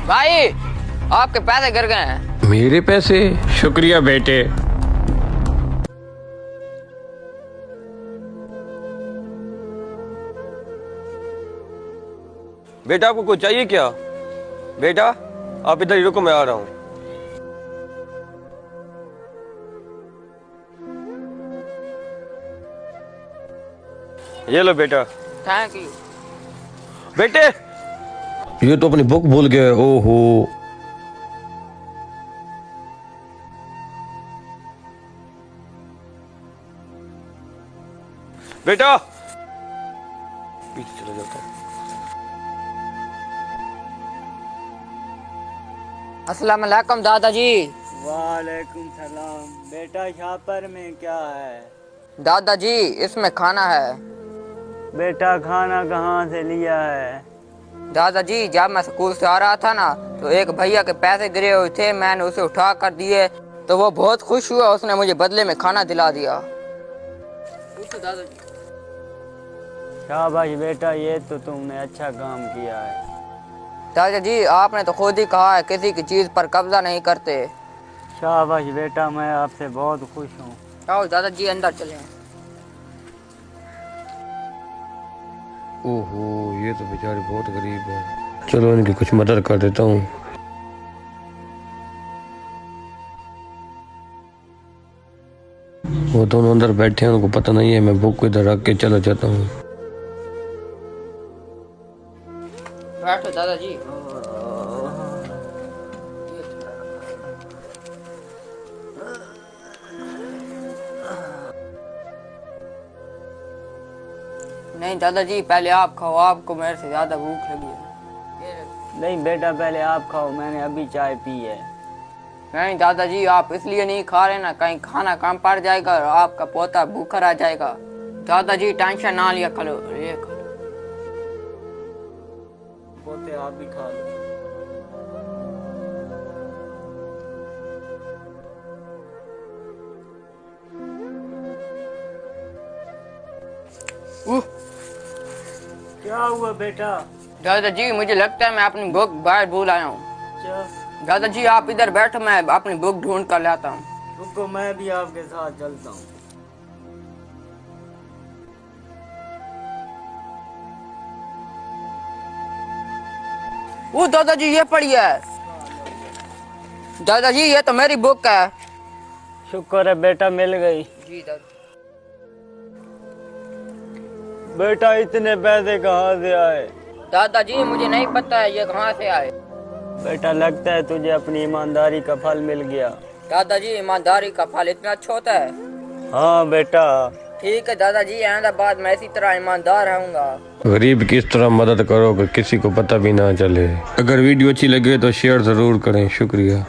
भाई आपके पैसे गिर गए हैं। मेरे पैसे? शुक्रिया बेटे। बेटा आपको कुछ चाहिए क्या? बेटा आप इधर ही रुको, मैं आ रहा हूँ। ये लो बेटा। Thank you. बेटे ये तो अपनी बुक भूल गए। ओहो। बेटा पीछे चला जाता हूँ। अस्सलाम वालेकुम दादाजी। वालेकुम सलाम। बेटा छापर में क्या है? दादाजी इसमें खाना है। बेटा खाना कहाँ से लिया है? दादाजी जब मैं स्कूल से आ रहा था ना तो एक भैया के पैसे गिरे हुए थे, मैंने उसे उठा कर दिए तो वो बहुत खुश हुआ, उसने मुझे बदले में खाना दिला दिया। दादाजी शाबाश बेटा, ये तो तुमने अच्छा काम किया है। दादाजी आपने तो खुद ही कहा है किसी की चीज पर कब्जा नहीं करते। शाबाश बेटा, मैं आपसे बहुत खुश हूँ। आओ दादाजी अंदर चलें। ओहो ये तो बेचारे बहुत गरीब है। चलो इनकी कुछ मदद कर देता हूँ। वो दोनों अंदर बैठे हैं, उनको पता नहीं है। मैं बुक को इधर रख के चला जाता हूँ। बैठो दादाजी। नहीं दादाजी पहले आप खाओ, आपको मेरे से ज्यादा भूख लगी है। नहीं बेटा, पहले आप खाओ, मैंने अभी चाय पी है। नहीं दादाजी आप इसलिए नहीं खा रहे ना, कहीं खाना कम पड़ जाएगा और आपका पोता भूखा रह जाएगा। दादाजी टेंशन ना लिया करो, ये करो। पोते आप भी खा लो। क्या हुआ बेटा? दादाजी मुझे लगता है मैं अपनी बुक बाहर भूल आया हूँ। दादाजी आप इधर बैठो, मैं अपनी बुक ढूंढ कर लाता हूँ। रुको, मैं भी आपके साथ चलता हूँ। वो दादाजी ये पड़ी है। दादाजी ये तो मेरी बुक है। शुक्र है बेटा, मिल गई। जी दादा। बेटा इतने पैसे कहाँ से आए? दादाजी मुझे नहीं पता है ये कहाँ से आए। बेटा लगता है तुझे अपनी ईमानदारी का फल मिल गया। दादाजी ईमानदारी का फल इतना अच्छा होता है? हाँ बेटा। ठीक है दादाजी, आइंदा बाद मैं इसी तरह ईमानदार रहूंगा। गरीब की इस तरह मदद करो कि किसी को पता भी ना चले। अगर वीडियो अच्छी लगे तो शेयर जरूर करें। शुक्रिया।